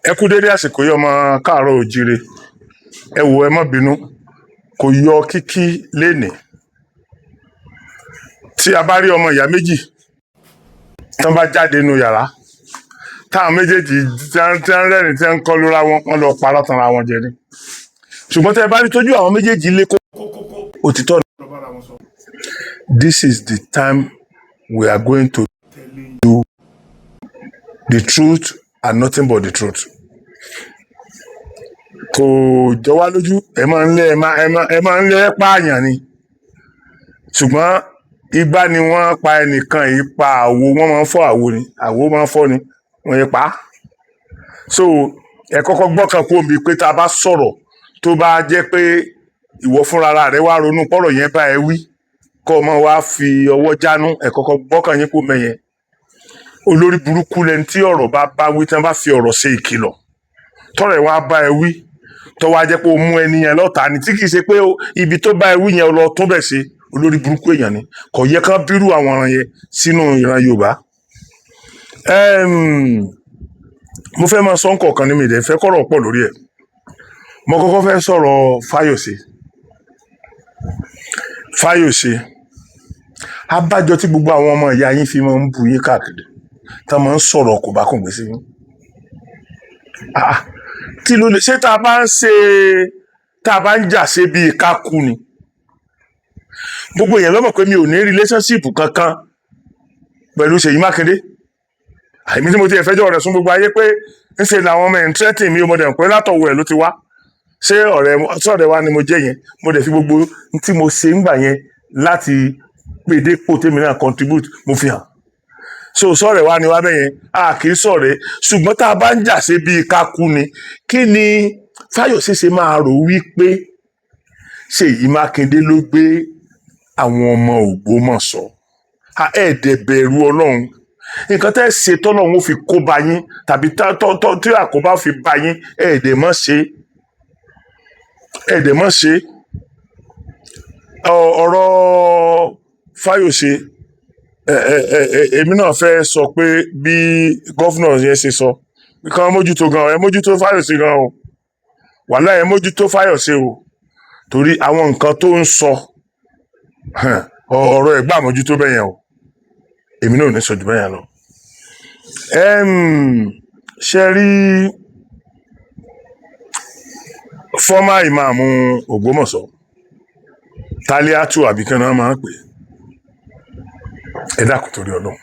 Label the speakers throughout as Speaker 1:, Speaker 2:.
Speaker 1: Ẹ kú dédé àsìkò yìí ọmọ káàárọ̀ oòjíire. Ẹ wò ẹ má bínú, kò yọ kíkí lénìí. Tí a bá rí ọmọ ìyá méjì tí wọ́n bá jáde nínú yàrá, táwọn méjèèjì tí wọ́n rẹ́rìn tí wọ́n ń kọ́ lóra wọn lọ parọ́ tanra wọn jẹ ni. Ṣùgbọ́n tẹ́ ẹ bá rí tójú àwọn méjèèjì lé kó òtítọ́ ni. This is the time we are going to tell you the truth and nothing but the truth. Kò jọ wá lójú, ẹ máa ń lé pààyàn ni. Ṣùgbọ́n igbá ni wọ́n pa ẹnìkan yìí pa àwo, wọ́n máa ń fọ́ àwo ni, àwo máa ń fọ́ ni, wọ́n yìí pa á. So ẹ kọ́kọ́ gbọ́kàn kú omi pé tá a bá sọ̀rọ̀ tó bá jẹ́ pé ìwọ fúnra rẹ wá ronú pọ́rọ̀ yẹn bá ẹ wí, kọ́ ọmọ wa fi ọwọ́ jánú, ẹ kọ́kọ́ gbọ́kàn yín kú mẹ́yẹn. Olórí burúkú lẹni tí ọ̀rọ̀ bá wí tí wọ́n bá fi ọ̀rọ̀ ṣe ìkìlọ̀. Tọ́rọ̀ ẹ̀ wá bá ẹ wí, tó wá jẹ́ pé o mú ẹni yẹn lọ́ta ni, tí kìí ṣe pé ibi tó bá ẹ wí yẹn lọ tún bẹ̀ ṣe. Olórí burúkú èèyàn ni, kò yẹ kán bírú àwọn ọ̀ràn yẹn sínú ìran Yorùbá. Mo fẹ́ máa sọ nǹkan ní mi dẹ̀ fẹ́ kọ́rọ̀ pọ̀ lórí ẹ̀. Mo kọ́kọ́ fẹ́ sọ̀rọ̀ Fáyòsé. Abájọ tí gbogbo àwọn ọmọ ìyá yín fi máa ń bu yín káàkiri, tá máa ń sọ̀rọ̀ kò bá kùn gbé sí yín. Kí ló lè ṣe tá a bá ń jà ṣe bíi ká kú ni? Gbogbo èèyàn ló mọ̀ pé mi ò ní relationship kankan pẹ̀lú Ṣèyí Mákindé. Àìmí tí mo ti ẹ̀fẹ́jọ́ rẹ̀ sún gbogbo ayé pé ńṣe làwọn ọmọ ẹ̀ ń threaten mi, mo dẹ̀ ń pẹ́ látọ̀wọ̀ ẹ̀ ló ti wá. Ṣé ọ̀rẹ́ wa ni mo jẹ́ yẹn? Mo dẹ̀ fi gbogbo tí mo ṣe ń gbà yẹn láti pèdépò tèmi náà contribute mo fi hàn. So sọ̀rẹ́ wa ni wá bẹ́yẹn, a kì í sọ̀rẹ́. Ṣùgbọ́n tá a bá ń jà ṣe bíi ká kú ni, kí ni Fáyòsé ṣe máa rò wípé Ṣèyí Mákindé ló gbé àwọn ọmọ Ògbómọ̀ṣọ́? Ẹ̀ẹ́dẹ̀ bẹ̀rù Ọlọ́run. Nǹkan tẹ́ ṣe tọ́lọ́run ó fi kó bá yín, tàbí tí àkóbá fi bá yín, ẹ̀ẹ́dẹ̀ mọ́ ṣe. Ọ̀rọ̀ Fáyòsé, èmi náà fẹ́ sọ pé bí gọ́fúnà yẹn ṣe sọ, kàn mójútó gan, ẹ mójútó Fáyòsé gan o. Wàhálà ẹ mójútó Fáyòsé o. Torí àwọn nǹkan tó ń sọ, ọ̀rọ̀ ẹ̀ gbà mójútó bẹ́yẹn o. Èmi náà ò ní sọ jù bẹ́yẹn lọ. Ṣe rí former imam Ògbómọ̀ṣọ́, Taliatu àbíkẹ́ náà máa ń pè. Ẹ dákun torí Ọlọ́run.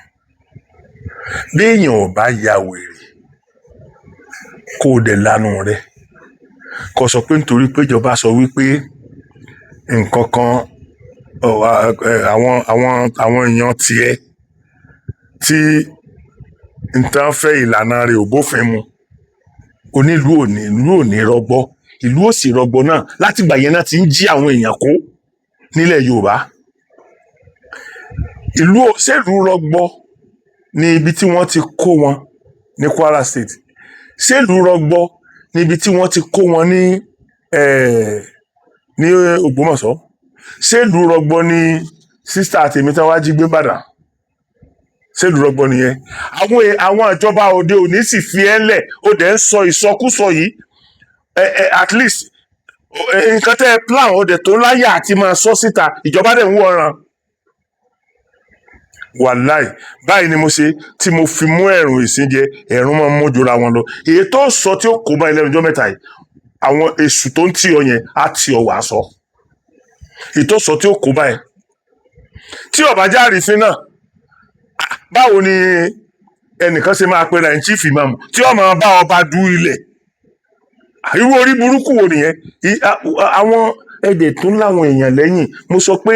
Speaker 1: Bí èèyàn ò bá ya wèrè kó o dẹ̀ lanu rẹ̀, kó sọ pé nítorí pé ìjọba sọ wípé nǹkan kan àwọn èèyàn tiẹ̀ tí nǹkan fẹ́ ìlànà rẹ̀ ò bófin mu, onílùú ò ní rọgbọ, ìlú ò sì rọgbọ náà láti ìgbà yẹn náà ti ń jí àwọn èèyàn kó nílẹ̀ Yorùbá. Ṣèlú rọgbọ ní ibi tí wọ́n ti kó wọn ní Kwara State? Ṣèlú rọgbọ ní ibi tí wọ́n ti kó wọn ní Ògbómọ̀ṣọ́? Ṣèlú rọgbọ ní sísítà tèmi tí wọ́n wá jí gbé Ìbàdàn? Ṣèlú rọgbọ nìyẹn? Àwọn ìjọba òde òní sì fi ẹ́ lẹ̀, ó dẹ̀ ń sọ ìsọkúsọ yìí. At least nǹkan tẹ́ ẹ plan ó dẹ̀ tó láyà àti máa sọ síta, ìjọba dẹ̀ ń wọ̀ràn. Wàláì, báyìí ni mo ṣe tí mo fi mú ẹ̀rùn ìsìnjẹ, ẹ̀rùn máa ń mú jura wọn lọ. Èyí tó sọ tí ó kó bá ilé ọjọ́ mẹ́ta yìí, àwọn èṣù tó ń tì ọ yẹn á tì ọ wàá sọ. Èyí tó sọ tí ó kó bá ẹ. Tí ọba jáàrífín náà, báwo ni ẹnìkan ṣe máa pera ẹ̀ chief imam tí ó máa bá ọba du ilẹ̀? Irú orí burúkú wo nìyẹn? Àwọn ẹ̀dẹ̀ tó láwọn èèyàn lẹ́yìn. Mo sọ pé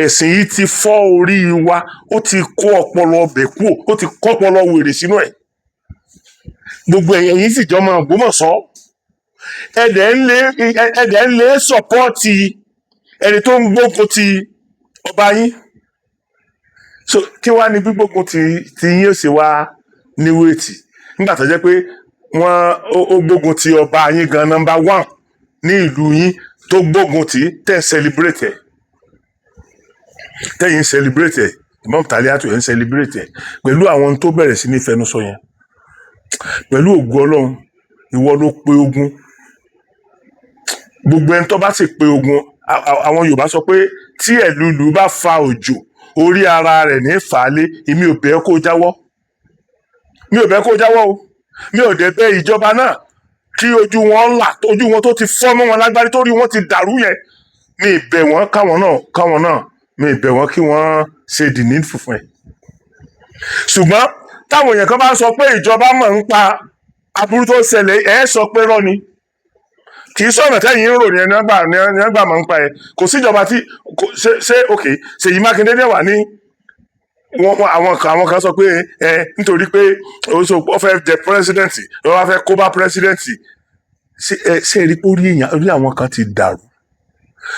Speaker 1: ẹ̀sìn yìí ti fọ́ orí wa, ó ti kó ọpọlọ ọbẹ̀ kúrò, ó ti kọ́ ọpọlọ wèrè sínú ẹ̀. Gbogbo ẹ̀yìn yìí sì jọ máa Ògbómọ̀ṣọ́. Ẹ̀dẹ̀ ń lé sọ̀pọ́ọ̀tì ẹni tó ń gbógun ti ọba yín. So kí wá ní gbígbógun ti yín ó ṣe wá ní wéètì nígbà tó jẹ́ pé ó gbógun ti ọba yín gan number 1 ní ìlú yín, tó gbógun ti tẹ́ celebrate ẹ̀. Tẹ́yìn celebrate ẹ̀, Imam Taliatu ẹ̀ ń celebrate ẹ̀ pẹ̀lú àwọn tó bẹ̀rẹ̀ sí ní fẹnusọ yẹn. Pẹ̀lú ògo Ọlọ́run, ìwọ ló pe ogun. Gbogbo ẹni tó bá sì pe ogun, àwọn Yorùbá sọ pé tí ẹ̀lúlù bá fa òjò orí ara rẹ̀ ní fàálé. Èmi ò bẹ̀ kó jáwọ́, mi ò bẹ̀ kó jáwọ́ o, mi ò dẹ̀ bẹ̀ ìjọba náà kí ojú wọn là, ojú wọn tó ti fọ́ mọ́ wọn lágbárí, torí wọn ti dàrú yẹn. Mi ì bẹ̀ wọ́n káwọn náà mi ì bẹ̀ wọ́n kí wọ́n ṣe the needful fún ẹ. Ṣùgbọ́n táwọn èèyàn kan bá sọ pé ìjọba mọ̀ ń pa aburú tó ṣẹlẹ̀, ẹ sọ pé rọ́ ni. Kì í sọ̀rọ̀ tẹ́yìn ń rò ní ẹni àgbà máa ń pa ẹ. Kò síjọba tí ṣe ok Ṣèyí Mákindé dẹ̀ wà ní àwọn kan sọ pé nítorí pé ó fẹ́ jẹ pírẹsidẹ́ǹtì ló wá fẹ́ kó bá pírẹsidẹ́ǹtì. Ṣé rí pé orí àwọn kan ti dàrú?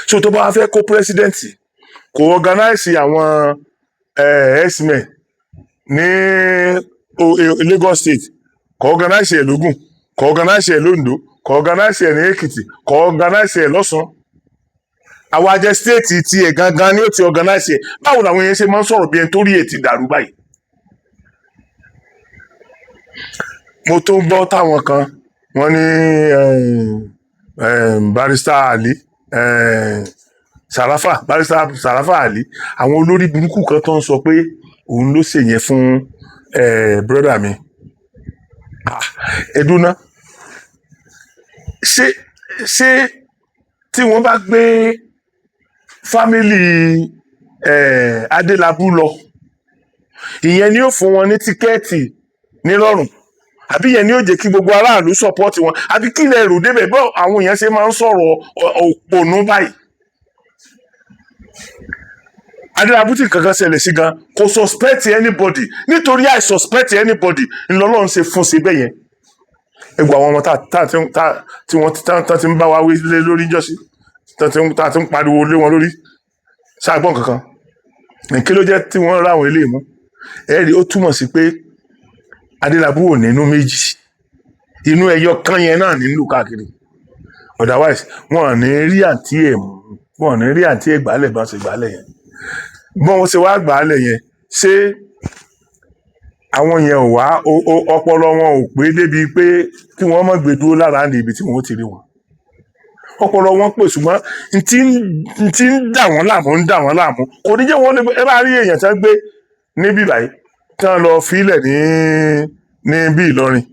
Speaker 1: So tó bá wá fẹ́ kó pírẹsidẹ́ǹtì, kò organize àwọn x-men ní Lagos State, kò organize ẹ̀ lógùn, kò organize ẹ̀ lóńdó, kò organize ẹ̀ ní Èkìtì, kò organize ẹ̀ lọ́sùn. Àwọn ajẹ́ stéètì tiẹ̀ gangan ni ó ti organize ẹ̀. Báwo làwọn yẹn ṣe máa ń sọ̀rọ̀ bí ẹni tó rí ètì dàrú báyìí? Mo tó gbọ́ táwọn kan wọ́n ní barrister Ali barrister Sarafa Ali, àwọn olórí burúkú kan tó ń sọ pé òun ló ṣèyẹn fún brother mi. Ẹdúná, ṣé tí wọ́n bá gbé fámìlì Adélabú lọ, ìyẹn ni ó fún wọn ní tíkẹ́ẹ̀tì nírọ̀rùn, àbí ìyẹn ni ó jẹ́ kí gbogbo aráàlú sọ́pọ́ọ̀tì wọn, àbí kí ilẹ̀ èrò débẹ̀ bọ́ àwọn èèyàn ṣe máa ń sọ̀rọ̀ òpònú báyìí? Adélabú tí kankan ṣẹlẹ̀ sí gan kò suspect anybody, nítorí I suspect anybody ńlọ́lọ́run ṣe fún sí bẹ́ẹ̀ yẹn. Ẹgbẹ́ àwọn ọmọ tí wọ́n ti ń bá wa wí lé lórí jọ́sí, tá ti ń pariwo lé wọn lórí, ṣàgbọ́n kankan. Kí ló jẹ́ tí wọ́n ráwọn eléyìí mú? Ẹ̀rí ó túmọ̀ sí pé Adélabú ò nínú méjì, inú ẹyọ kan yẹn náà nílùú káàkiri. Otherwise wọn ò ní rí àǹtí ẹ̀ mú, wọn ò ní rí àǹtí ẹ̀ gbálẹ̀ bá ṣe gbálẹ̀ yẹn. Bọ́n wọ́n ṣe wá gbálẹ̀ yẹn, ṣé àwọn yẹn ò wá ọpọlọ wọn ò pé débi pé kí wọ́n má gbé dúró lára ní ibi tí wọ́n ti rí wọn? Ọpọlọ wọn pè, ṣùgbọ́n n tí ń dà wọ́n láàmú kò ní jẹ́ wọ́n lé. Ẹ bá rí èèyàn tán gbé níbí báyìí tán lọ fílẹ̀ ní bí Ìlọrin,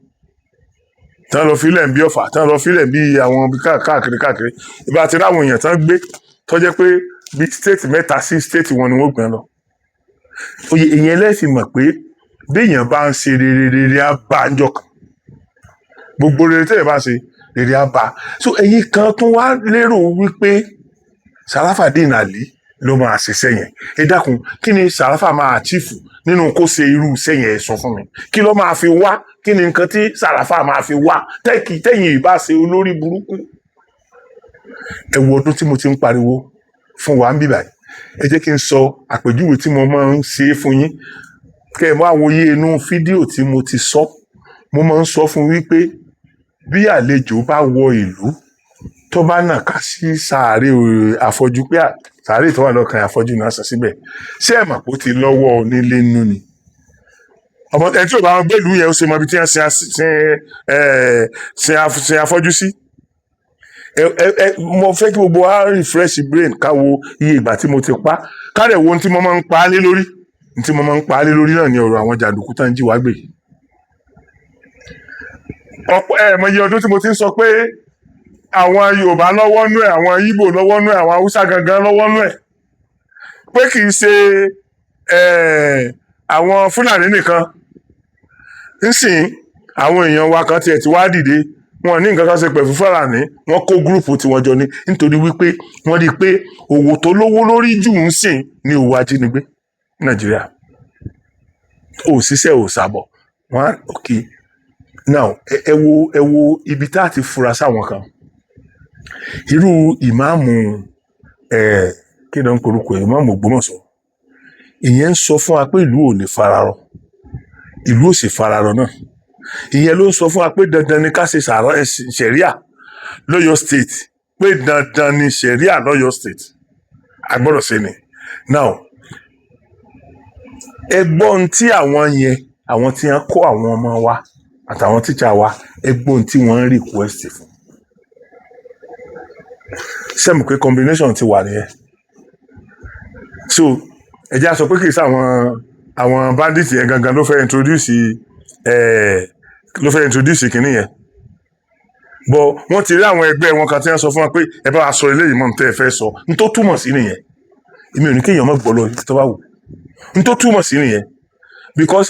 Speaker 1: tán lọ fílẹ̀ bí Ọ̀fà, tán lọ fílẹ̀ bí àwọn káàkiri. Ìbá ti ráwọn èèyàn tán gbé tó jẹ́ pé bí state mẹ́ta sí state wọn ni wọ́n gbọ́n lọ. Oyè èèyàn lẹ́sìn mọ̀ pé bí èèyàn bá ń ṣe rere á bá ń jọkàn. Gbogbo rere tẹ́lẹ̀ bá ṣe rere á bá. So ẹ̀yin kan tún wá lérò wípé Sarafadeen Ali ló máa ṣiṣẹ́ yẹn. Ẹ dákun, kí ni Sarafa máa achieve nínú kó ṣe irú iṣẹ́ yẹn? Ẹ sọ fún mi. Kí ló máa fi wá? Kí ni nǹkan tí Sarafa máa fi wá tẹ́yìn ìbá ṣe olórí burúkú? Ẹ wo ọdún tí mo ti ń pariwo fún wa ń bí báyìí. Ẹ jẹ́ kí n sọ àpèjúwe tí mo máa ń ṣe fún yín. Kẹ́ ẹ máa wòye inú fídíò tí mo ti sọ. Mo máa ń sọ fún wípé bí àlejò bá wọ ìlú tó bá nàka sí sàárè àfọ́jú, pé sàárè tó wà lọ́kàn àfọ́jú náà sọ síbẹ̀, ṣé ẹ mọ̀ pé ó ti lọ́wọ́ onílé nínú ni? Ọmọ ẹ tí ò bá wọn gbẹ́lú yẹn ó ṣe mọ ibi tí wọ́n ṣe afọ́jú sí. Mo fẹ́ kí gbogbo wa refresh brain ká wo iye ìgbà tí mo ti pa, ká dẹ̀ wo ohun tí mo máa ń pa á lé lórí. Ohun tí mo máa ń pa á lé lórí náà ni ọ̀rọ̀ àwọn jàǹdùkú tán jí wá gbé. Mọ iye ọdún tí mo ti ń sọ pé àwọn Yorùbá lọ́wọ́ nú ẹ̀, àwọn Ìgbò lọ́wọ́ nú ẹ̀, àwọn Haúsá gangan lọ́wọ́ nú ẹ̀, pé kì í ṣe àwọn Fúlàní nìkan. Nísìnyí àwọn èèyàn wa kan tiẹ̀ ti wá dìde, wọn ní nǹkan kan ṣe pẹ̀lú Fúlàní, wọ́n kó gúrùpù tí wọ́n jọ ní, nítorí wípé wọ́n rí i pé òwò tó lówó lórí jù ń sìn ní òwò ajínigbé Nàìjíríà. Òṣìṣẹ́ ò sábọ̀ wọn. Okay, now ẹ wo ibi tá a ti fura sáwọn kan. Irú ìmáàmù kí ló ń korúkọ ìmáàmù Ògbómọ̀ṣọ́, ìyẹn ń sọ fún wa pé ìlú ò lè fararọ, ìlú ò sì fararọ náà. Ìyẹn ló ń sọ fún wa pé dandan ni ká ṣe ṣẹ̀ríà lọ́yọ̀ state, pé dandan ni ṣẹ̀ríà lọ́yọ̀ state, a gbọ́dọ̀ ṣe ni. Now ẹgbọ́n tí àwọn yẹn, àwọn tí wọ́n kó àwọn ọmọ wa àtàwọn tíṣà wa ẹgbọ́n tí wọ́n ń request fún sẹ́mu pé combination ti wà nìyẹn so ẹ̀jẹ̀ á sọ pé kì í sá àwọn bandits yẹn gangan ló fẹ́ introduce kìíní yẹn bọ́ wọ́n ti rí àwọn ẹgbẹ́ wọn kan tí wọ́n sọ fún wọn pé ẹ bá wa sọ eléyìí mọ́ tẹ́ ẹ fẹ́ sọ n tó túmọ̀ sí nìyẹn èmi ò ní kéèyàn má gbọ́ lọ tó bá wù n tó túmọ̀ sí nìyẹn because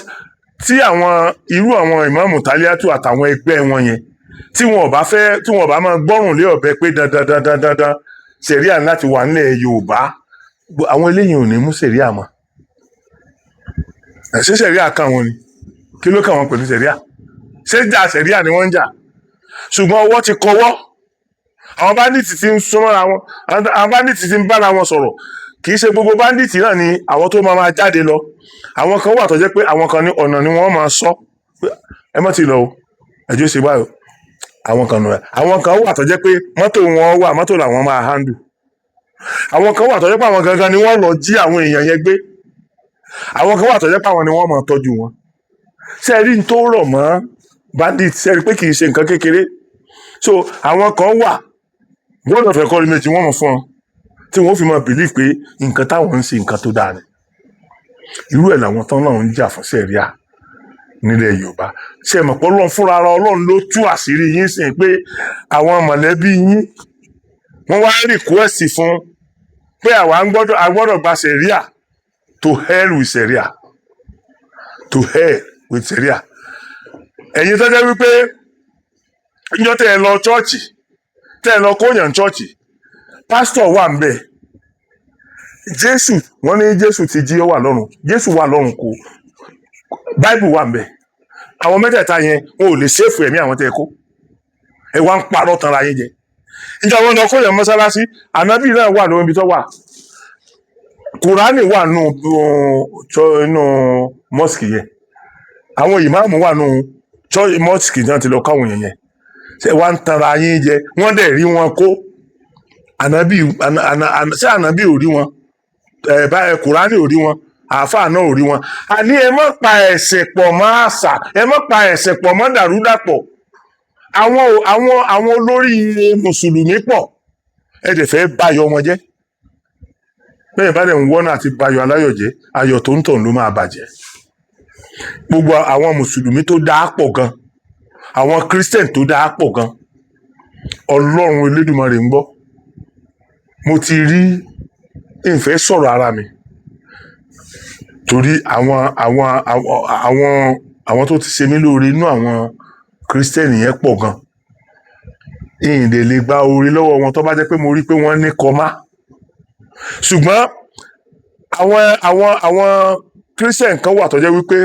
Speaker 1: tí irú àwọn ìmáàmù Tálíátù àtàwọn ẹgbẹ́ wọn yẹn tí wọn ò bá máa gbọ́rùn lé ọ̀bẹ pé dandan sẹ̀ríà láti wà nílẹ̀ Yorùbá àwọn eléyìí ò ní mú sẹ̀ríà mọ́ ṣé sẹ̀ríà kàn wọ́n ni kí ló kàn wọ́n pẹ̀lú sẹ̀ríà ṣé jà sẹ̀ríà ni wọ́n ń jà ṣùgbọ́n ọwọ́ ti kọwọ́ àwọn báńdíìtì ti ń súnmọ́ra wọn àwọn báńdíìtì ti ń bára wọn sọ̀rọ̀ kì í ṣe gbogbo báńdíìtì náà ni àwọn tó máa jáde lọ àwọn kan wà tó jẹ́ pé àwọn kan ní ọ̀nà ni wọ́n máa sọ ẹ mọ́ ti lọ o ẹjọ́ ṣe báyìí àwọn kan nù ẹ àwọn kan wà tó jẹ́ pé mọ́tò làwọn máa handle àwọn kan wà tó jẹ́ pé àwọn gangan ni wọ́n lọ jí àwọn èèyàn yẹn gbé àwọn kan wà tó jẹ́ pé àwọn ni wọ́n máa tọ́jú wọn ṣe rí n tó rọ̀ mọ́ bandit ṣe rí pé kì í ṣe nǹkan kékeré so àwọn kan wà word of encouragement wọ́n mọ̀ fún ọ tí wọ́n fi máa believe pé nǹkan táwọn ń ṣe nǹkan tó dáa ni irú ẹ̀ làwọn tán náà ń jà fún sẹ̀ríà nílẹ̀ Yorùbá ṣe mọ̀ pé Ọlọ́run fúnra ara Ọlọ́run ló tú àṣírí yín sìn pé àwọn mọ̀lẹ́bí yín wọ́n wá request fún pé àwa gbọ́dọ̀ gba sẹ̀ríà to hell with sẹ̀ríà to hell with sẹ̀ríà ẹ̀yin tó jẹ́ wípé níjọ́ tẹ́ ẹ lọ chọ́ọ̀chì tẹ́ ẹ lọ kóyàn chọ́ọ̀chì pásítọ̀ wà ń bẹ̀ Jésù wọ́n ní Jésù ti jí ó wà lọ́run Jésù wà lọ́run kò Báíbù wà ń bẹ̀ àwọn mẹ́tẹ̀ẹ̀ta yẹn wọn ò lè ṣèfù ẹ̀mí àwọn tẹ́ ẹ kó ẹ wá ń parọ́ tanra yín jẹ níjọ́ wọn lọ kóyàn mọ́sálásí ànábì náà wà lórí ibi tó wà Kùránì wà nù mọ́sìkì yẹn àwọn ìmáàmù wà nù mọ́sìkì náà ti lọ káwọn èèyàn yẹn ṣe wá ń tanra yín jẹ wọ́n dẹ̀ rí wọn kó ṣé ànábì ò rí wọn Kùránì ò rí wọn àáfàá náà ò rí wọn àní ẹ má pa ẹ̀sìn pọ̀ mọ́ àṣà ẹ má pa ẹ̀sìn pọ̀ mọ́ dàrúdàpọ̀ àwọn olórí mùsùlùmí pọ̀ ẹ dẹ̀ fẹ́ báyọ̀ wọn jẹ́ bẹ́ẹ̀ bá dẹ̀ ń wọ́nà àti bayọ̀ aláyọ̀ jẹ́ ayọ̀ tó ń tàn ló máa bàjẹ́ gbogbo àwọn mùsùlùmí tó dáa pọ̀ gan àwọn christian tó dáa pọ̀ gan Ọlọ́run Elédùmarè ń gbọ́ mo ti rí ìfẹ́ sọ̀rọ̀ ara mi torí àwọn tó ti ṣe mí lóore inú àwọn christian yẹn pọ̀ gan ìyìnlẹ̀ lè gba oore lọ́wọ́ wọn tó bá jẹ́ pé mo rí pé wọ́n ní kọ́má ṣùgbọ́n àwọn christian kan wà tó jẹ́ wípé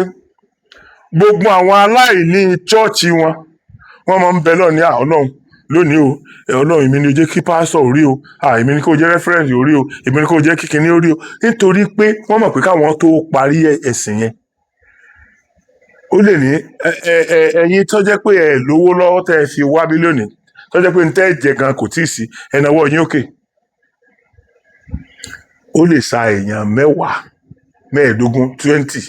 Speaker 1: gbogbo àwọn aláìní chọ́ọ̀chì wọn máa ń bẹ lọ́ọ̀ ní Ọlọ́run lónìí o Ọlọ́run èmi ni ó jẹ́ kí pásítọ̀ orí o èmi ni kó jẹ́ rẹ́fẹ́rẹ́ǹsì orí o èmi ni kó jẹ́ kíkiní orí o nítorí pé wọ́n mọ̀ pé káwọn tó parí ẹ̀sìn yẹn ó lè ní ẹ̀yin tó jẹ́ pé ẹ lówó lọ́wọ́ tẹ́ ẹ fi wá bí lónìí tó jẹ́ pé ń tẹ́ jẹ gan kò tíì sí ẹ̀nàwó yín òkè ó lè sa èèyàn 15 20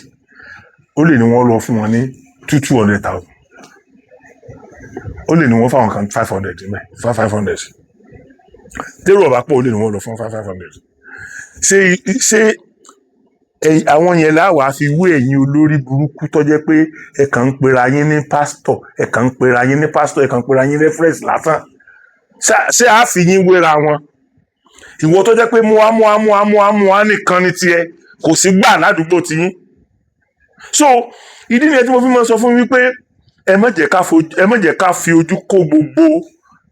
Speaker 1: ó lè ní wọ́n lọ fún wọn ní 200,000 ó lè ní wọ́n fáwọn kan 500 mẹ́ 500 tẹ́rù ọ̀bá pọ̀ ó lè ní wọ́n lọ fún 500 ṣé àwọn yẹn láwàá fi wé ẹ̀yin olórí burúkú tó jẹ́ pé ẹ kàn ń pera yín ní pásítọ̀ ẹ kàn ń pera yín ní pásítọ̀ ẹ kàn ń pera yín rẹ́fẹ́rẹ́nsì lásán ṣé a fi yín wéra wọn ìwọ tó jẹ́ pé múwá nìkan ní tiẹ̀ kò sí gbà ládùúgbò tiyín so ìdí nìyẹn tí mo fi máa sọ fún yín pé ẹ má jẹ́ ká fi ojú kó gbogbo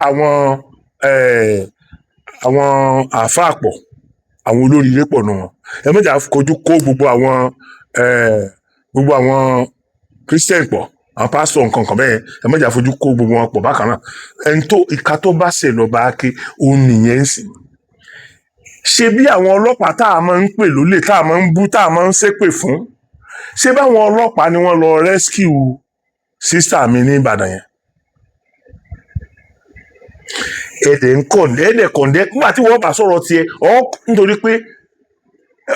Speaker 1: àwọn àáfàá pọ̀ àwọn olóríire pọ̀ nù wọn ẹ má jẹ́ ká fojú kó gbogbo àwọn christian pọ̀ àwọn pásítọ̀ nǹkan kan bẹ́ẹ̀ ẹ má jẹ́ ká fojú kó gbogbo wọn pọ̀ bákan náà ẹni tó ìka tó bá ṣe lọ́ba ake òun nìyẹn ń sìn ṣe bí àwọn ọlọ́pàá tá a máa ń pè lólè tá a máa ń bú tá a máa ń ṣépè fún ṣé báwọn ọlọ́pàá ni wọ́n lọ rescue sísá mi ní Ìbàdàn yẹn ẹ̀dẹ̀ kọ̀ǹdẹ́ nígbà tí wọ́n bá sọ̀rọ̀ tiẹ̀ nítorí pé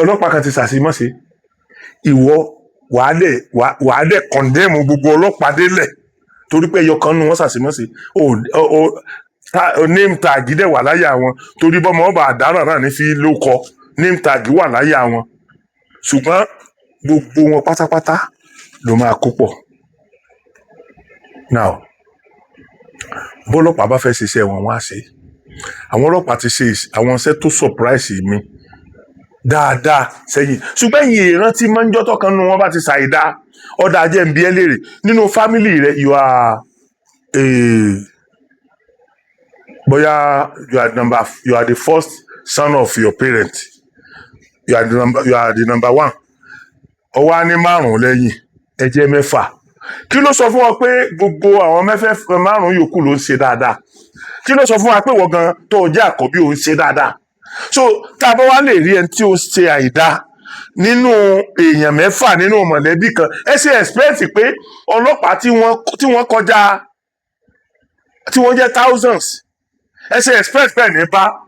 Speaker 1: ọlọ́pàá kan ti ṣàṣìmọ́ṣe ìwọ wàá dẹ̀ kọ̀ǹdẹ́mù gbogbo ọlọ́pàá délẹ̀ torí pé ẹyọ kan nu wọn ṣàṣemọ́ṣe name tag dẹ̀ wà láyé àwọn torí bọ́mọ ọba àdáràn náà ní fi ló kọ name tag wà láyé àwọn ṣùgbọ́n gbogbo wọn pátápátá ló máa kó pọ̀. Now bọ́lọ́pàá bá fẹ́ ṣiṣẹ́ wọn wá ṣe àwọn ọlọ́pàá ti ṣe àwọn iṣẹ́ tó surprise mi dáadáa sẹ́yìn ṣùgbọ́n ẹ̀yìn ìrántí máa ń jọ́tọ̀ kan nu wọn bá ti ṣàìdá ọ̀dà ajẹ́ ń bí ẹ léèrè nínú fámìlì rẹ bóyá you are the first son of your parent you are the number one ọwọ́ á ní márùn-ún lẹ́yìn ẹ jẹ́ mẹ́fà kí ló sọ fún ọ pé gbogbo àwọn márùn-ún yòókù ló ń ṣe dáadáa kí ló sọ fún wa pé wọ́n gan tó jẹ́ àkọ́bí ò ń ṣe dáadáa so tá a bá wá lè rí ẹni tí ó ṣe àìdá nínú èèyàn mẹ́fà nínú mọ̀lẹ́bí kan ẹ ṣe expect pé ọlọ́pàá tí wọ́n kọjá tí wọ́n jẹ́ thousands ẹ ṣe expect pé ní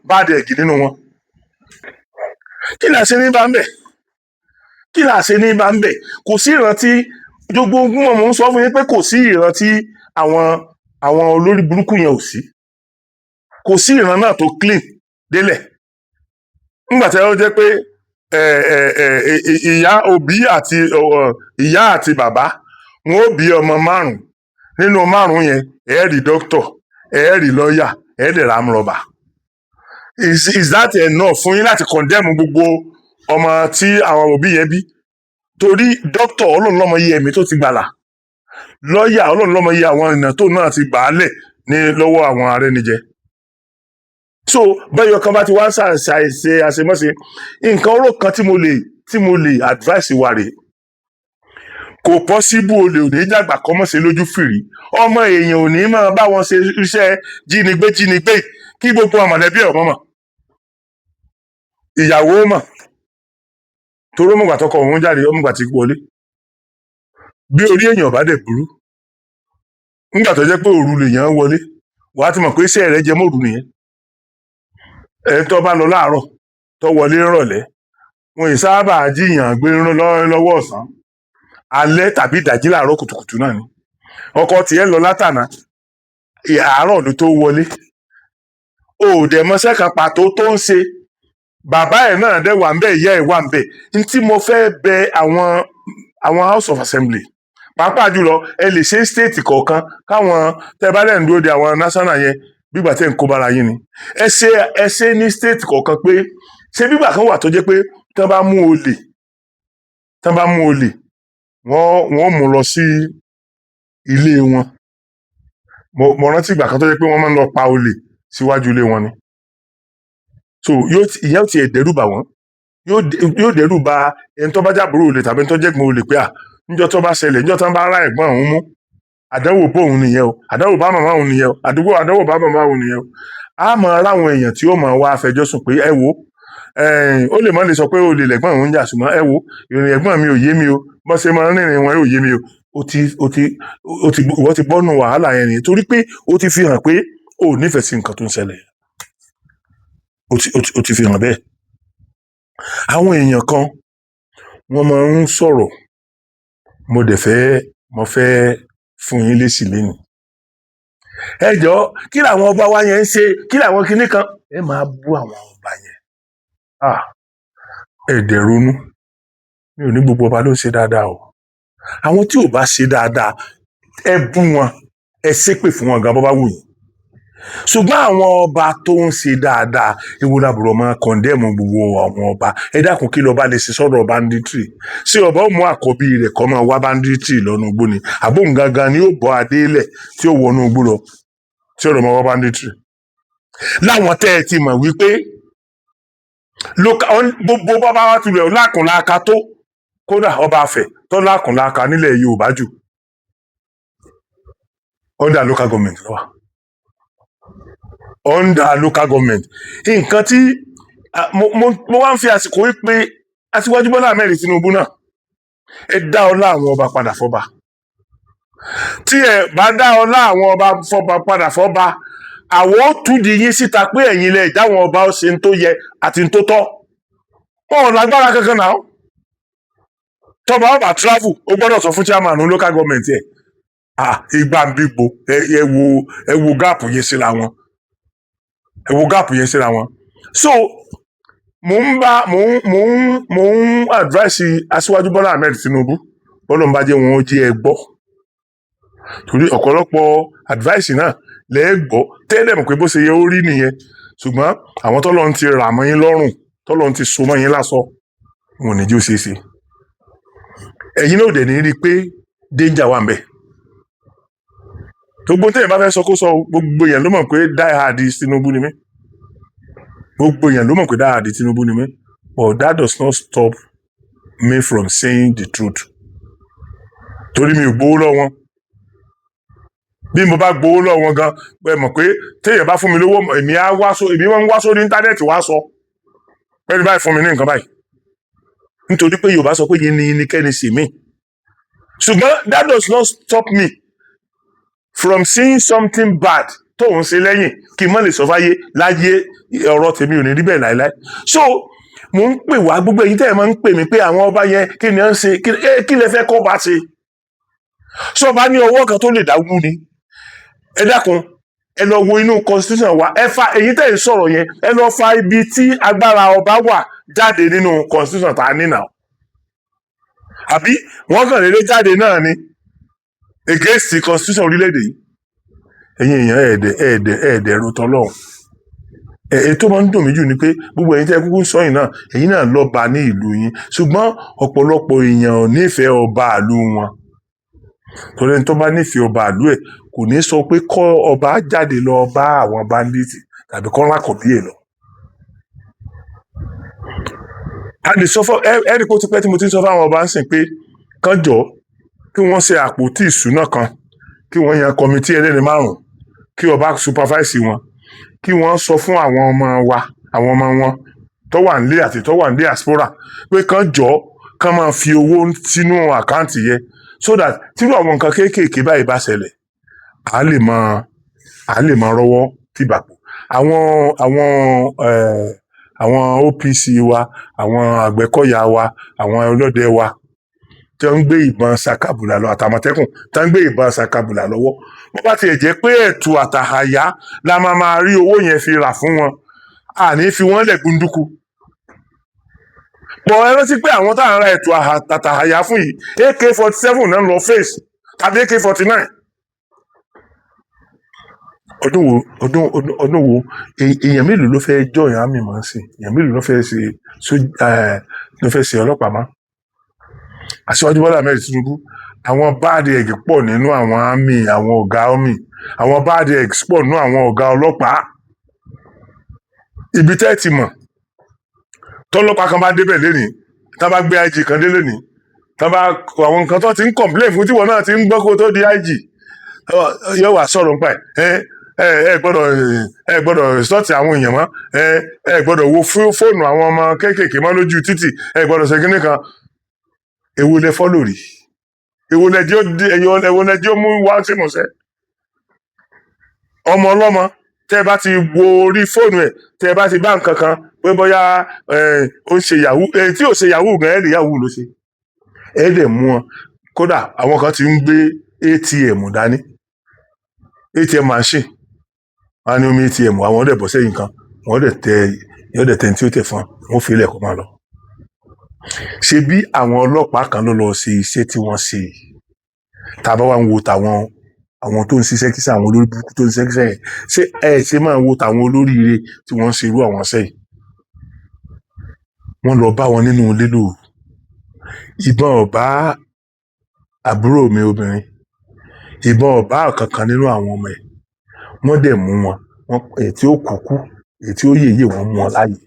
Speaker 1: bá dẹ̀gì nínú wọn kí là ṣe ní bá ń bẹ̀ kí là ṣe ní bá ń bẹ̀ kò sí ìrántí gbogbo ogún ọmọ ń sọ fún yín pé kò sí ìrántí àwọn olórí burúkú yẹn ò sí kò sí ìran náà tó clean délẹ̀ nígbà tí ó jẹ́ pé ìyá àti bàbá wọn ó bí ọmọ márùn nínú márùn yẹn ẹ rí dókítà ẹ rí lọ́ọ̀yà ẹ rí ramrọ̀bà is that enough fún yín láti condemn gbogbo ọmọ tí àwọn òbí yẹn bí torí dókítà ọlọ́run lọ́mọ iye ẹ̀mí tó ti gbàlà lọ́ọ̀yà ọlọ́run lọ́mọ iye àwọn ènìyàn tó náà ti gbàálẹ̀ ní lọ́wọ́ àwọn arẹ́nijẹ so bẹ́ẹ̀ yọkan bá ti wá ṣàìṣe àṣemọ́ṣe nǹkan oró kan tí mo lè advice wa rèé kò pọ́síbù olè òní jàgbà kọ́mọ̀ṣe lójú fìrí ọmọ èèyàn ò ní máa bá wọn ṣe iṣẹ́ jínigbé kí gbogbo àmọ̀lẹ́bí ọ̀mọ́ mọ̀ ìyàwó mọ̀ torí ọmọgbà tọkọ òun jáde ọmọgbà tí wọlé bí orí èèyàn bá dẹ̀ burú nígbà tó jẹ́ pé òru lèèyàn wọlé wàá ti mọ̀ pé iṣẹ́ rẹ̀ jẹ́ mọ́rù nìyẹn ẹni tó bá lọ láàárọ̀ tó wọlé rọ̀lẹ́ wọn ì sábà jíyàn gbé lọ́wọ́ ọ̀sán alẹ́ tàbí ìdájí láàárọ̀ kùtùkùtù náà ni ọkọ tiẹ̀ lọ látànà àárọ̀ ló tó wọlé òòdẹ mọṣẹ́ kan pàtó tó ń ṣe bàbá ẹ̀ náà dẹ̀ wà ń bẹ̀ ìyá ẹ̀ wà ń bẹ̀ n tí mo fẹ́ bẹ àwọn House of Assembly pàápàá jùlọ ẹ lè ṣe state kọ̀ọ̀kan káwọn tẹ́ bá lẹ̀ ń dúró de àwọn national yẹn bígbà tẹ́ ń kó bára yín ni ẹ ṣe ní state kọ̀ọ̀kan pé ṣé bígbà kan wà tó jẹ́ pé tán bá mú olè wọ́n mú lọ sí ilé wọn mo rántí ìgbà kan tó jẹ́ pé wọ́n máa ń lọ pa olè síwájú ilé wọn ni so ìyẹn ò tiẹ̀ dẹ́rù bà wọ́n yóò dẹ́rù bà ẹni tó bá jábòrò olè tàbí ẹni tó jẹ́gbọ́n olè pé níjọ́ tó bá ṣẹlẹ̀ níjọ́ tó bá rá ẹ̀gbọ́n òun mú àdánwò bó òun nìyẹn o àdánwò bá màmá òun nìyẹn o àdánwò bá màmá òun nìyẹn o a máa ráwọn èèyàn tí ó máa wá fẹjọ́ sùn pé ẹ wo ó lè má lè sọ pé olè lẹ̀gbọ́n òun jà ṣùgbọ́n ẹ wo ìrìn ẹ̀gbọ́n mi ò yé mi o bọ́n ṣe máa ń rìnrìn wọn ò yé mi o ìwọ ti bọ́nu wàhálà yẹn nìyẹn torí pé ó ti fi hàn pé ó nífẹ̀ẹ́ sí nǹkan tó ń ṣẹlẹ̀ ó ti fi hàn bẹ́ẹ̀ àwọn èèyàn kan wọ́n máa ń sọ̀rọ̀ mo fẹ́ fún yín lésì lẹ́nu ẹ jọ̀ọ́ kí làwọn ọba wa yẹn ń ṣe kí làwọn kinní kan ẹ máa bú àwọn ọba yẹn ẹ dẹ̀ ronú mi ò ní gbogbo ọba ló ń ṣe dáadáa o àwọn tí ò bá ṣe dáadáa ẹ bú wọn ẹ ṣépè fún wọn gan bó bá wù yín ṣùgbọ́n àwọn ọba tó ń ṣe dáadáa ewu làbúrò máa kọ̀ndẹ́mù gbogbo àwọn ọba ẹ dákun kí lọ́ba lè ṣe sọ́dọ̀ banditry ṣé ọba ó mú àkọ́bí rẹ̀ kọ́ máa wá banditry lọ́nu igbó ni àbóhùn gangan ni ó bọ́ adélẹ̀ tí ó wọnú igbó lọ tí ọ̀dọ̀ máa wá banditry láwọn tẹ́ ẹ ti mọ̀ wípé gbogbo bàbá wa tulẹ̀ lákùnláka tó kódà ọba Afẹ̀ tó lákùnláka nílẹ̀ Yorùbá jù under local government ló wà under local government nǹkan tí mo wá ń fi àsìkò yìí pé Aṣíwájú Bọ́lá Ahmed Tinubu náà ẹ dá ọlá àwọn ọba padà fọ́ba tí ẹ bá dá ọlá àwọn ọba padà fọ́ba àwọn ó túdi yín síta pé ẹ̀yin lẹ ìdáwọn ọba ó ṣe ń tó yẹ àti ń tó tọ́ wọn ò lágbára kankan náà tọba ọba travel ó gbọ́dọ̀ sọ fún chairman local government ẹ̀ ìgbà ń bígbó ẹ wo gáàpù yẹn síra wọn so mo ń advice Aṣíwájú Bọ́lá Ahmed Tinubu bọ́lọ́run bá jẹ́ wọn ó jẹ́ ẹ gbọ́ torí ọ̀pọ̀lọpọ̀ advice náà lẹ́ẹ̀gbọ́ tẹ́lẹ̀ mọ̀ pé bó ṣe yẹ ó rí nìyẹn ṣùgbọ́n àwọn tọ́lọ́run ti rà mọ́ yín lọ́rùn tọ́lọ́run ti so mọ́ yín lásọ wọn ò ní jí ó ṣeé ṣe ẹ̀yin náà ò dẹ̀ ní rí i pé danger wà ń bẹ̀ gbogbo tẹ́yìn bá fẹ́ sọ kó sọ gbogbo èèyàn ló mọ̀ pé die hard Tinubu ni mí gbogbo èèyàn ló mọ̀ pé die hard Tinubu ni mí but that does not stop me from saying the truth torí mi ò gbowó lọ́wọ́ wọn bí mo bá gbowó lọ́wọ́ wọn gan ẹ mọ̀ pé téèyàn bá fún mi lówó èmi wọ́n ń wá sórí íńtánẹ́ẹ̀tì wá sọ pẹ́ẹ́ni báyìí fún mi ní nǹkan báyìí nítorí pé Yorùbá sọ pé yín ni kẹ́ni sì mí ṣùgbọ́n that does not stop me from seeing something bad tóun ṣe lẹ́yìn kí n má lè sọ fáyé láyé ọ̀rọ̀ tèmi ò ní rí bẹ́ẹ̀ láéláé so mo ń pè wá gbogbo èyí tẹ́ ẹ̀ máa ń pè mí pé àwọn ọba yẹn kí ni wọ́n ń ṣe kí lè fẹ́ kọ́ bá ṣe sọba ní ọwọ́ kan tó lè dáwú ni ẹ dákun ẹ lọ wo inú constitution wa ẹ fa èyí tẹ́ ẹ̀ sọ̀rọ̀ yẹn ẹ lọ fa ibi tí agbára ọba wà jáde nínú constitution tá a ní náà àbí wọ́n kàn lè jáde náà ni against the constitution orílẹ̀-èdè yìí ẹ̀yin èèyàn ẹ̀ẹ́dẹ̀ ro tọ́lọ́run tó máa ń dùn mí jù ni pé gbogbo ẹ̀yin tẹ́ ẹ kúkú sọ́yìn náà ẹ̀yin náà lọ́ba ní ìlú yín ṣùgbọ́n ọ̀pọ̀lọpọ̀ èèyàn ò nífẹ̀ẹ́ ọba ìlú wọn torí ẹni tó bá nífẹ̀ẹ́ ọba ìlú ẹ̀ kò ní sọ pé kọ́ ọba jáde lọ bá àwọn bandits tàbí kọ́ lákọ̀bí ẹ̀ lọ. a lè sọ fún ẹ̀rí kó ti pẹ́ tí mo ti sọ fún àwọn ọba ń sìn pé kán jọ kí wọ́n ṣe àpótí ìṣúná kan kí wọ́n yan kọmitì ẹlẹ́ni 5 kí ọba supervise wọn kí wọ́n sọ fún àwọn ọmọ wọn tó wà nílé àti tó wà ní diaspora pé kán jọ kán máa fi owó sínú àkáǹtì yẹn so that tírú àwọn nǹkan kéékèèké báyìí bá ṣẹlẹ̀ à lè máa rọ́wọ́ tìbàpò àwọn OPC wa àwọn Àgbẹ̀kọ̀yà wa àwọn ọlọ́dẹ wa tí wọ́n ń gbé ìbọn sakabula lọ àtàmọ̀tẹ́kùn tí wọ́n ń gbé ìbọn sakabula lọ́wọ́ wọ́n bá tiẹ̀ jẹ́ pé ẹ̀tù àtàhàyá la máa rí owó yẹn fi rà fún wọn àní fi wọ́n lẹ̀ gbunduku pọ̀ ẹ rántí pé àwọn táwọn ra ẹ̀tù àtàhàyá fún yìí AK-47 náà lọ face tàbí AK-49 ọdún wo èèyàn mélòó ló fẹ́ join army mọ́ sí èèyàn mélòó ló fẹ́ ṣe ọlọ́pàá mọ́ Aṣíwájú Bọ́lá Ahmed Tinubu àwọn bad egg pọ̀ nínú àwọn army àwọn ọ̀gá army àwọn bad eggs pọ̀ nínú àwọn ọ̀gá ọlọ́pàá ibi tẹ́ ti mọ̀ tọ́lọ́pàá kan bá débẹ̀ lénìí tá bá gbé IG kan dé lénìí tá bá àwọn nǹkan tó ti ń complain fún tíwọ́ náà ti ń gbọ́ kó tó di IG yóò wá sọ̀rọ̀ nípa ẹ gbọ́dọ̀ sọ́ọ̀tì àwọn èèyàn mọ́ ẹ gbọ́dọ̀ wo fóònù àwọn ọmọ kéékèèké mọ́ lójú títì ẹ gbọ́dọ̀ ṣe kíní kan èwo lẹ fọ́ lórí èwo lẹjọ́ mú wá sínú sẹ́ ọmọ ọlọ́mọ tẹ́ bá ti wo orí fóònù ẹ̀ tẹ́ bá ti bá nǹkan kan pé bóyá ó ń ṣe yahoo tí ò ṣe yahoo gan ẹ̀ lè yahoo ló ṣe ẹ̀ dẹ̀ mú wọn kódà àwọn kan ti ń gbé ATM dání ATM machine wọn ní omi ATM àwọn ọdẹ bọ́ sẹ́yìn kan wọn dẹ̀ tẹ tí ó tẹ̀ fún wọn fi ilẹ̀ kó máa lọ ṣe bí àwọn ọlọ́pàá kan ló lọ ṣe iṣẹ́ tí wọ́n ṣe tá a bá wà ń wo àwọn tó ń ṣiṣẹ́ kíṣẹ́ àwọn olórí burúkú tó ń ṣiṣẹ́ kíṣẹ́ yẹn ṣe máa ń wo tàwọn olóríire tí wọ́n ń ṣe irú àwọn sẹ́yìn wọ́n lọ bá wọn nínú ilé lò ìbọn ọ̀bá àbúrò mi obìnrin ìbọn ọ̀bá kankan nínú àwọn ọmọ ẹ̀ wọ́n dẹ̀ mú wọn èyí tí ó kúkú èyí tí ó yèyè wọ́n mú wọn láàyè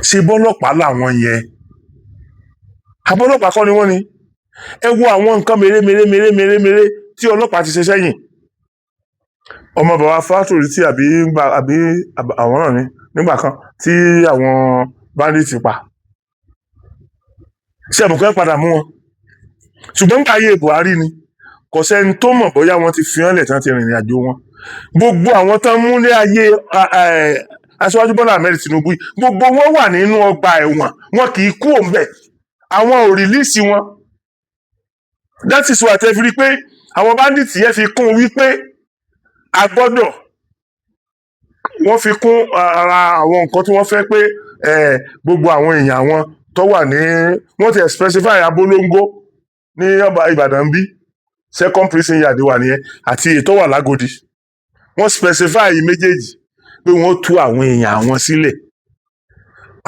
Speaker 1: ṣe bọ́lọ́pàá làwọn yẹn abọ́lọ́pàá kọ́ ni wọ́n ni ẹ wo àwọn nǹkan mèremère tí ọlọ́pàá ti ṣe sẹ́yìn ọmọ bàbá Fátórí tí àbí àwọn náà ní nígbà kan tí àwọn bandits pa ṣé àbùkù padà mú wọn ṣùgbọ́n nígbà ayé Buhari ni kò sẹ́ni tó mọ̀ bóyá wọ́n ti fi hàn lẹ̀ tán ti rìnrìn àjò wọn gbogbo àwọn tán mú ní ayé Aṣíwájú Bọ́lá Ahmed Tinubu gbogbo wọn wà nínú ọgbà ẹ̀wọ̀n wọn kì í kú òǹbẹ̀ àwọn ò rìlíìsì wọn that is why tẹ́ fi rí pé àwọn bandits yẹn fi kún wípé a gbọ́dọ̀ wọ́n fi kún ara àwọn nǹkan tí wọ́n fẹ́ pé gbogbo àwọn èèyàn àwọn tó wà ní wọ́n ti specify Abolongo ní Ìbàdàn bí second prison yard wà nìyẹn àti ètò wà l'Ágòdì wọ́n specify méjèèjì pé wọ́n tú àwọn èèyàn àwọn sílẹ̀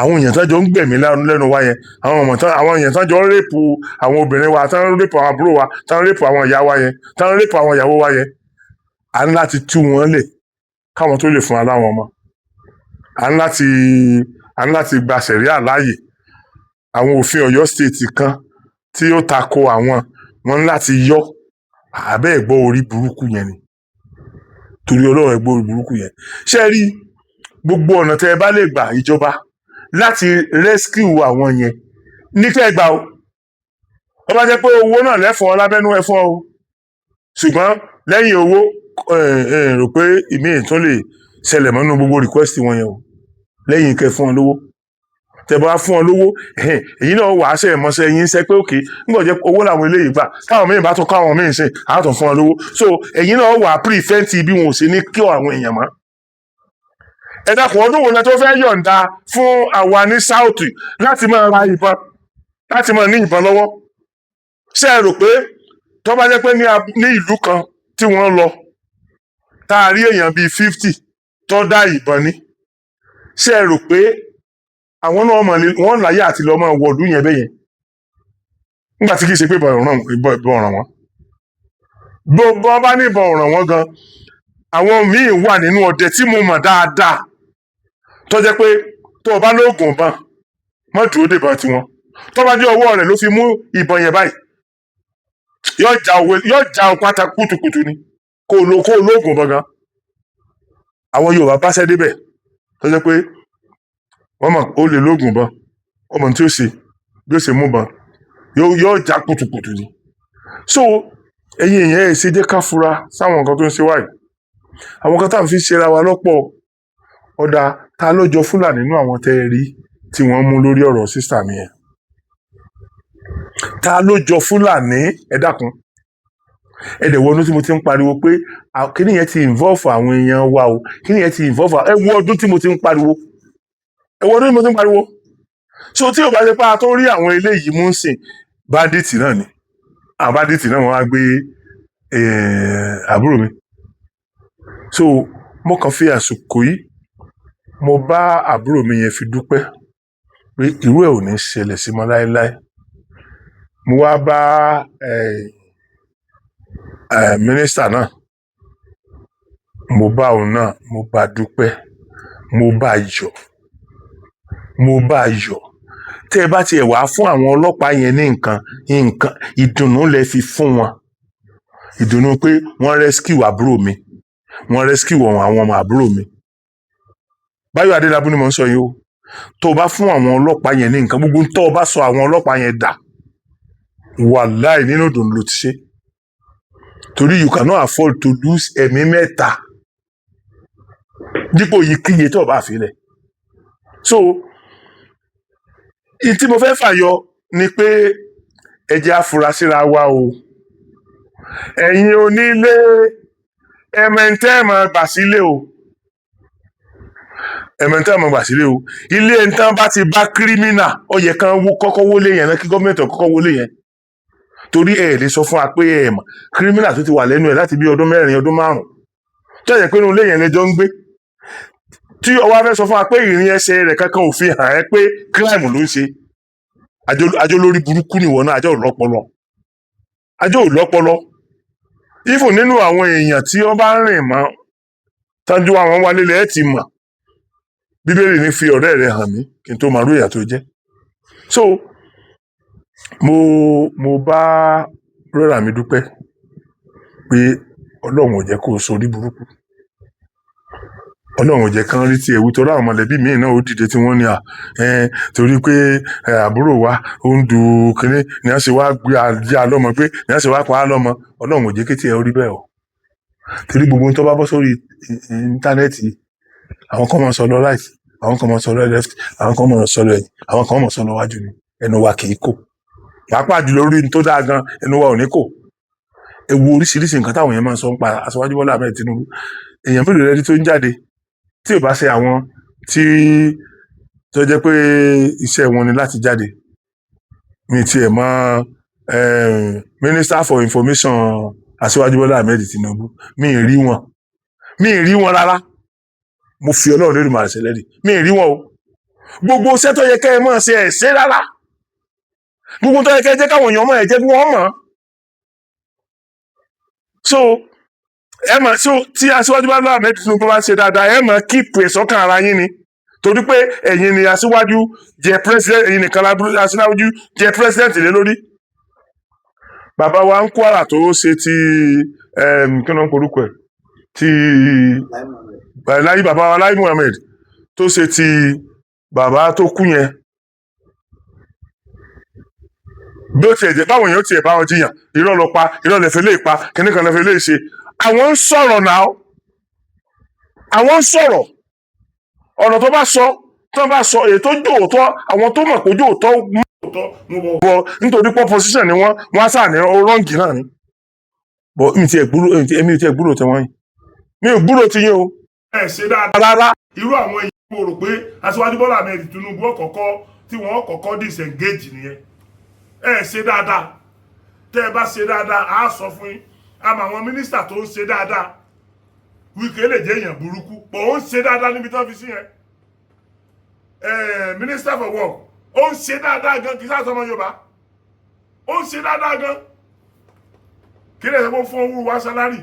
Speaker 1: àwọn èèyàn tó jọ ń gbẹ̀mí lẹ́nu wa yẹn àwọn èèyàn tó jọ ń rèpù àwọn obìnrin wa tó ń rèpù àwọn àbúrò wa tó ń rèpù àwọn ìyá wa yẹn tó ń rèpù àwọn ìyàwó wa yẹn à ń láti tú wọn lẹ̀ káwọn tó lè fún wa láwọn ọmọ à ń láti gba sẹ̀ríà láàyè àwọn òfin Ọ̀yọ́ state kan tí ó tako àwọn wọn ń láti yọ àbẹ́ ẹ̀gbọ́ orí burúkú yẹn ni torí Ọlọ́run ẹ̀gbọ́ orí burúkú yẹn ṣé rí gbogbo ọ̀nà tẹ́ ẹ bá lè gbà ìjọba láti rescue àwọn yẹn ní kẹ́ ẹ gbà o wọ́n bá jẹ́ pé owó náà lẹ́fọ̀ọ́ lábẹ́nú ẹ̀fọ́ o ṣùgbọ́n lẹ́yìn owó rò pé ìmí tó lè ṣẹlẹ̀ mọ́nú gbogbo request wọn yẹn o lẹ́yìn kẹ́ fún wọn lówó tẹ́ bá fún wọn lówó èyí náà wàá ṣe ìmọ̀ṣẹ́ yín ṣe pé òkè nígbà jẹ́ owó làwọn eléyìí gbà káwọn míì bá tún káwọn míì ṣe àtọ̀ fún wọn lówó so èyí náà wàá prevent bí wọn ò ṣe ní kí àwọn èèyàn mọ́ ẹ dákun ọdún wo ni tó fẹ́ yọ̀ǹda fún àwa ní south láti máa ra ìbọn láti máa ní ìbọn lọ́wọ́ ṣé ẹ rò pé tó bá jẹ́ pé ní ìlú kan tí wọ́n lọ tá a rí èèyàn bíi 50 tó dá ìbọn ní ṣé ẹ rò pé àwọn náà wọ́n láyé àti lọ́mọ wọ̀lú yẹn bẹ́yẹn nígbà tí kì í ṣe pé ìbọn ọ̀ràn wọn bó bá ní ìbọn ọ̀ràn wọn gan àwọn míì wà nínú ọdẹ tí mo mọ̀ dáadáa tó jẹ́ pé tó o bá lóògùn ìbọn má dúró dè ìbọn tiwọn tó bá jẹ́ ọwọ́ rẹ̀ ló fi mú ìbọn yẹn báyìí yóò já o pátá kùtùkùtù ni kó o lóògùn ìbọn gan àwọn Yorùbá bá ṣẹ́ débẹ̀ tó jẹ́ pé wọ́n mọ̀ ó lè lóògùn ìbọn ọmọ tí ó ṣe bí ó ṣe mú ìbọn yóò já kùtùkùtù ni so ẹ̀yin èèyàn ẹ̀ ṣe jẹ́ ká fura sáwọn nǹkan tó ń ṣe wáyìí àwọn kan tá à ń fi ṣera wa lọ́pọ̀ ọ̀dà ta ló jọ Fúlàní nínú àwọn tẹ́ ẹ rí tí wọ́n mú lórí ọ̀rọ̀ sísà mi yẹn ta ló jọ Fúlàní ẹ dákun ẹ dẹ̀ wọnú tí mo ti ń pariwo pé kíní yẹn ti involve àwọn èèyàn wa o kíní yẹn ti involve ẹ wo ọdún tí mo ti ń pariwo so tí ò bá ṣe pé a tó rí àwọn eléyìí mú sìn bandits náà ni àwọn bandits náà wọ́n á gbé àbúrò mi so mo kàn fi àsìkò yìí mo bá àbúrò mi yẹn fi dúpẹ́ pé irú ẹ̀ ò ní ṣẹlẹ̀ sí mọ́ láéláé mo wá bá mínísítà náà mo bá òun náà mo bá dúpẹ́ mo bá yọ̀ tẹ́ ẹ bá tiẹ̀ wá fún àwọn ọlọ́pàá yẹn ní nǹkan ìdùnnú lẹ fi fún wọn ìdùnnú pé wọ́n rescue àbúrò mi wọ́n rescue àwọn ọmọ àbúrò mi Báyọ̀ Adélábù ni mo ń sọ yìí o tó o bá fún àwọn ọlọ́pàá yẹn ní nǹkan gbogbo tó o bá sọ àwọn ọlọ́pàá yẹn dà wàláì nínú ìdùnnú ló ti ṣe torí you cannot afford to lose ẹ̀mí mẹ́ta dípò yìí kíye tó o bá fi lẹ̀ so tí mo fẹ́ fàyọ ni pé ẹ jẹ́ afurasíra wa o ẹ̀yin onílé ẹ̀mẹ̀ntẹ́ gbà sílé o ilé ẹni tán bá ti bá kírímínà ó yẹ kán kọ́kọ́ wọlé yẹn náà kí gọ́ọ̀mẹ̀ntì kọ́kọ́ wọlé yẹn torí ẹ̀ lè sọ fún wa pé ẹ̀ mọ̀ kírímínà tó ti wà lẹ́nu ẹ̀ láti bí ọdún 4 ọdún 5 tó yẹ pé inú ilé yẹn lẹ́jọ́ ń gbé tí ọwọ́ afẹ́ sọ fún wa pé ìrìn ẹsẹ̀ rẹ̀ kankan ò fi hàn ẹ́ pé crime ló ń ṣe àjọ lórí burúkú nìwọ náà àjọ òlọ́pọlọ even nínú àwọn èèyàn tí wọ́n bá ń rìn mọ́ tọ́jú àwọn wálé lẹ́ẹ̀ ti mọ̀ Bíbélì ní fi ọ̀rẹ́ rẹ̀ hàn mí kí n tó máa rú ìyà tó jẹ́ so mo bá brọ́dà mi dúpẹ́ pé Ọlọ́run ò jẹ́ kó o sórí burúkú Ọlọ́run ò jẹ́ kán rí tí ewu torí àwọn mọ̀lẹ́bí míì náà ó dìde tí wọ́n ní torí pé àbúrò wa ó ń du kínní ní wọ́n ṣe wá gbé ajá lọ́mọ pé ní wọ́n ṣe wá pa á lọ́mọ Ọlọ́run ò jẹ́ kí tiẹ̀ rí bẹ́ẹ̀ o torí gbogbo ohun tó bá bọ́ sórí íńtánẹ́ẹ̀tì àwọn kan máa sọ lọ right àwọn kan máa sọ lọ left àwọn kan máa sọ lọ ẹ̀yìn àwọn kan máa sọ lọ wájú ni ẹnu wa kì í kò pàápàá jùlọ orí tó dáa gan ẹnu wa ò ní kò ẹ wo oríṣiríṣi nǹkan táwọn èèyàn máa ń sọ ń pa Aṣíwájú Bọ́lá Ahmed Tinubu èèyàn mélòó lẹ́ni tó ń jáde tí ò bá ṣe àwọn tí tó jẹ́ pé iṣẹ́ wọn ni láti jáde mi tiẹ̀ mọ̀ Minister for Information Aṣíwájú Bọ́lá Ahmed Tinubu mi ì rí wọn rárá mo fi Ọlọ́run lórí màá ṣẹlẹ̀ rí mi ì rí wọn o gbogbo iṣẹ́ tó yẹ kẹ́ ẹ mọ̀ ṣe ẹ̀ ṣe rárá gbogbo tó yẹ kẹ́ ẹ jẹ́ káwọn èèyàn mọ̀ ẹ̀ jẹ́ kí wọ́n mọ̀ so tí Aṣíwájú Bọ́lá Ahmed Tinubu bá ṣe dáadáa ẹ mọ̀ kíìpù ẹ̀ sọ́kàn ara yín ni torí pé ẹ̀yin ni Aṣíwájú jẹ́ president ẹ̀yin nìkan Aṣíwájú jẹ́ president lé lórí bàbá wa ń Kwara tó ṣe ti kí ló ń porúkọ ẹ̀ ti láyé bàbá wa Láyé Muhammed tó ṣe ti bàbá tó kú yẹn bí ó tiẹ̀ jẹ́ báwọn èèyàn tiẹ̀ bá wọn jiyàn irọ́ lọ pa irọ́ lẹ́fẹ̀ẹ́ lè pa kìnnìkan lẹ́fẹ̀ẹ́ lè ṣe àwọn ń sọ̀rọ̀ náà àwọn ń sọ̀rọ̀ ọ̀rọ̀ tó bá sọ èyí tó jòótọ́ àwọn tó mọ̀ pé jòótọ́ bọ̀ nítorí pọ́ position ni wọ́n á sà ní rọ́ǹgì náà ni bọ̀ èmi ò tiẹ̀ gbúrò tẹ wọ́n yìí mi ò gbúrò ti yín o. ẹ ṣe dáadáa rárá irú àwọn èyí mo rò pé Aṣíwájú Bọ́lá Ahmed Tinubu tí wọ́n kọ́kọ́ disengage nìyẹn ẹ ṣe dáadáa tẹ́ ẹ bá ṣe dáadáa á sọ fún yín àmọ́ àwọn mínísítà tó ń ṣe dáadáa Wike lè jẹ́ èèyàn burúkú bọ̀ ó ń ṣe dáadáa níbi tó fi sí yẹn Minister for Work ó ń ṣe dáadáa gan kì í sáà sọmọ Yorùbá ó ń ṣe dáadáa gan kí lè ṣe kó fún owó wa sálárì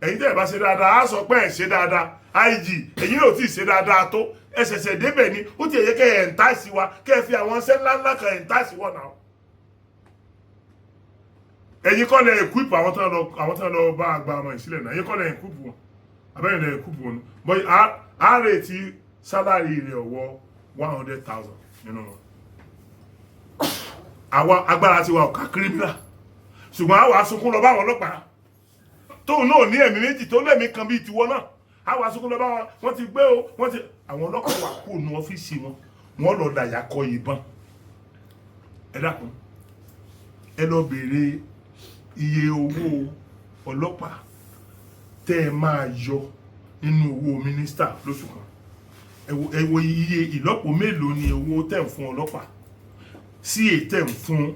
Speaker 1: ẹ̀yin tẹ́ ẹ bá ṣe dáadáa á sọ pé ẹ ṣe dáadáa IG ẹ̀yin ò tí ì ṣe dáadáa tó ẹ ṣẹ̀ṣẹ̀ débẹ̀ ni ó ti yẹ kẹ́ ẹ̀ ń táìsì wa kẹ́ ẹ fi àwọn ṣẹ́ ńláńlá kan ẹ̀ ń táìsì wọ̀ náà ẹ̀yin kọ́ lẹ equip àwọn tán lọ bá àgbà ọmọ ìsílẹ̀ náà ẹ̀yin kọ́ lẹ equip wọn abẹ́rẹ́ lẹ equip wọn bọ́ àárẹ̀ tí sálárì rẹ̀ ọ̀wọ́ 100,000 nínú wọn àwa agbára ti wà ọ̀ka kírímìnà ṣùgbọ́n àwa sunkún lọ bá àwọn ọlọ́pàá tóun náà ní ẹ̀mí méjì tó lẹ́mí kan bíi tiwọn náà àwa sunkún lọ bá wọn ti gbé o àwọn ọlọ́pàá wà kó nu ọ́fíìsì wọn lọ dàyà kọ ìbọn ẹ dákun ẹ lọ béèrè iye owó ọlọ́pàá tẹ́ ẹ máa yọ nínú owó mínísítà lóṣù kan ẹ wo iye ìlọ́po mélòó ni owó tẹ́ ń fún ọlọ́pàá sí ètẹ́ ń fún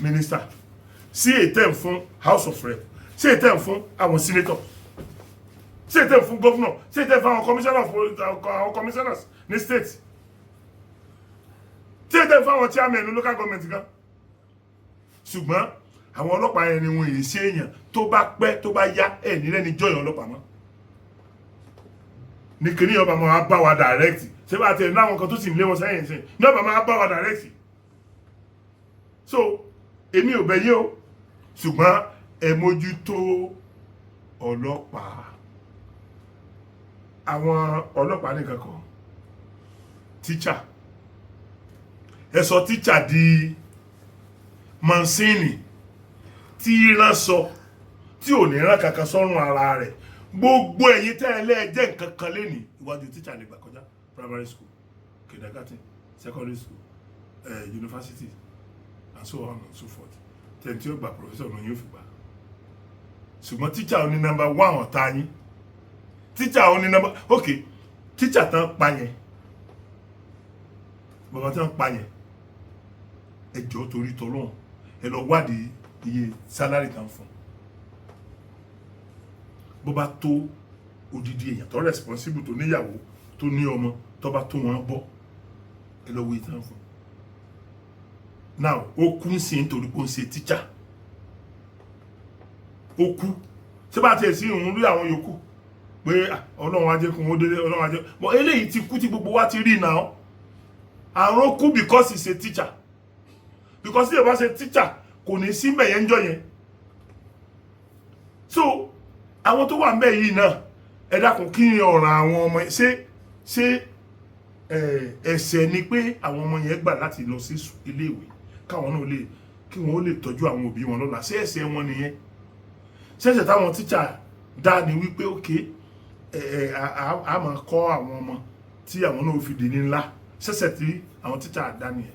Speaker 1: mínísítà sí ètẹ́ ń fún house of rep sí ètẹ́ ń fún àwọn senator sí ètẹ́ ń fún governor sí ètẹ́ ń fún àwọn commissioners ní state sí ètẹ́ ń fún àwọn chairman local government gan ṣùgbọ́n àwọn ọlọ́pàá yẹn ni wọn èyí ṣe èèyàn tó bá pẹ́ tó bá yá ẹ̀ nílẹ̀ ní jọyọ̀ ọlọ́pàá mọ́ ní kí ní ọba máa bá wa direct ṣé bá tẹ̀ láwọn kan tó sì ń lé wọn sẹ́yìn sí ní ọba máa bá wa direct so èmi ò bẹ̀ yín o ṣùgbọ́n ẹ mójútó ọlọ́pàá àwọn ọlọ́pàá nìkan kan teacher ẹ sọ teacher di mansini tí ìran sọ tí ò ní rán kankan sọ́run ara rẹ̀ gbogbo ẹ̀yin tẹ́ ẹ lẹ́ẹ̀jẹ́ nǹkan kan lẹ́nìí iwájú tíṣà lè gbà kọjá primary school kindergarten secondary school university and so on and so forth tẹ́ni tí ó gba professor náà yóò fi gbà ṣùgbọ́n tíṣà ò ní number 1 ọ̀tá yín tíṣà ò ní number ok tíṣà tán pa yẹn bàbá tán pa yẹn ẹ jọ̀ọ́ torí tọlọ́run ẹ lọ wádìí iye sálárì tán fún bó bá tó odidi èèyàn tó responsible tó níyàwó tó ní ọmọ tó bá tó wọn bọ́ ẹ lọ wo ìtàn fún now ó kú ń sìn nítorí pé ó ń ṣe teacher ó kú ṣé bá tiẹ̀ sí òun rí àwọn yòókù pé ọlọ́run ajé kún ó délé ọlọ́run ajé bọ́ eléyìí ti kú tí gbogbo wa ti rí náà àrùn kú because he's a teacher because tí ẹ bá ṣe teacher kò ní sí mbẹ̀ yẹn ń jọ yẹn so àwọn tó wà mbẹ̀ yìí náà ẹ dákun kí ni ọ̀ràn àwọn ọmọ ṣé ẹ̀ṣẹ̀ ni pé àwọn ọmọ yẹn gbà láti lọ sí iléèwé káwọn náà lè kí wọn ó lè tọ́jú àwọn òbí wọn lọ́la ṣé ẹ̀ṣẹ̀ wọn nìyẹn ṣẹ̀ṣẹ̀ táwọn tíṣà dá ni wípé òkè a máa kọ́ àwọn ọmọ tí àwọn náà fi dì ní ńlá ṣẹ̀ṣẹ̀ tí àwọn tíṣà dá nìyẹn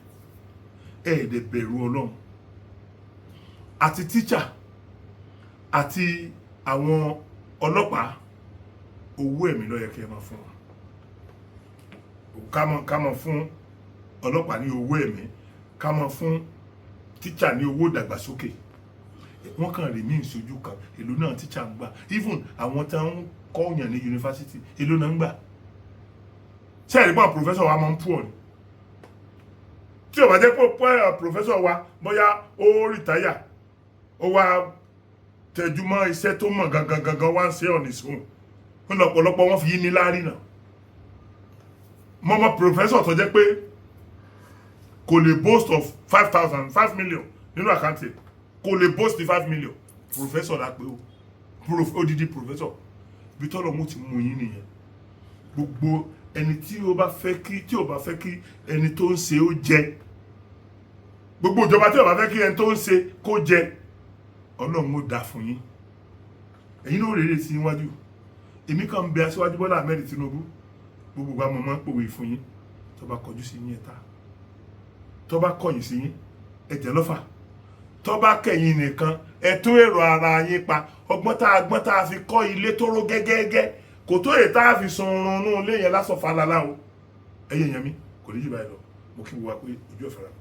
Speaker 1: ẹ̀ẹ́dẹ̀ bẹ̀rù Ọlọ́run àti tíṣà
Speaker 2: àti àwọn ọlọ́pàá owó ẹ̀mí ló yẹ kí ẹ máa fún wọn ká máa fún ọlọ́pàá ní owó ẹ̀mí ká máa fún tíṣà ní owó ìdàgbàsókè wọ́n kàn rí mí ìṣojú kan èlò náà tíṣà ń gbà even àwọn tí wọ́n ń kọ́ yàn ní yunifásitì èlò náà ń gbà ṣé ẹ̀rí pọ̀ pòfẹ́sọ̀ wa máa ń pọ̀ ni tí ó bá jẹ́ pé pòfẹ́sọ̀ wa bóyá ó rìtáyà ó wá tẹjúmọ́ iṣẹ́ tó mọ̀ gangan wá ń ṣe ọ̀nì sóhun ó lọ́pọ̀lọpọ̀ wọ́n fi yí ní láàrin náà mọ́mọ́ pòfẹ́sọ̀ tó jẹ́ pé kò lè boast of 5 million nínú àkáǹtì kò lè boast the 5 million pòfẹ́sọ̀ la pé odidi pòfẹ́sọ̀ bí tọ́lọ̀ mú ti mú yín nìyẹn gbogbo ẹni tí ó bá fẹ́ kí ẹni tó ń ṣe ó jẹ gbogbo ìjọba tí ó bá fẹ́ kí ẹni tó ń ṣe kó jẹ Ọlọ́run ó dá fún yín ẹ̀yin ló rèrè sí iwájú èmi kàn ń bẹ Aṣíwájú Bọ́lá Ahmed Tinubu gbogbo àmọ́ máa ń pòwe fún yín tó bá kọjú sí yín ẹ̀ta tó bá kọ̀yìn sí yín ẹ̀jẹ̀ lọ́fà tó bá kẹ̀yìn nìkan ẹ̀tún èrò ara yín pa ọgbọ́n tá a fi kọ́ ilé tó ró gẹ́gẹ́gẹ́ kò tó èyí tá a fi sun oorun ilé yẹn lásán falala o ẹ̀yẹ̀ yẹn mi kò ní jù báyìí lọ mo kí wọ́n wá pé ojú ọ̀fẹ́ rà.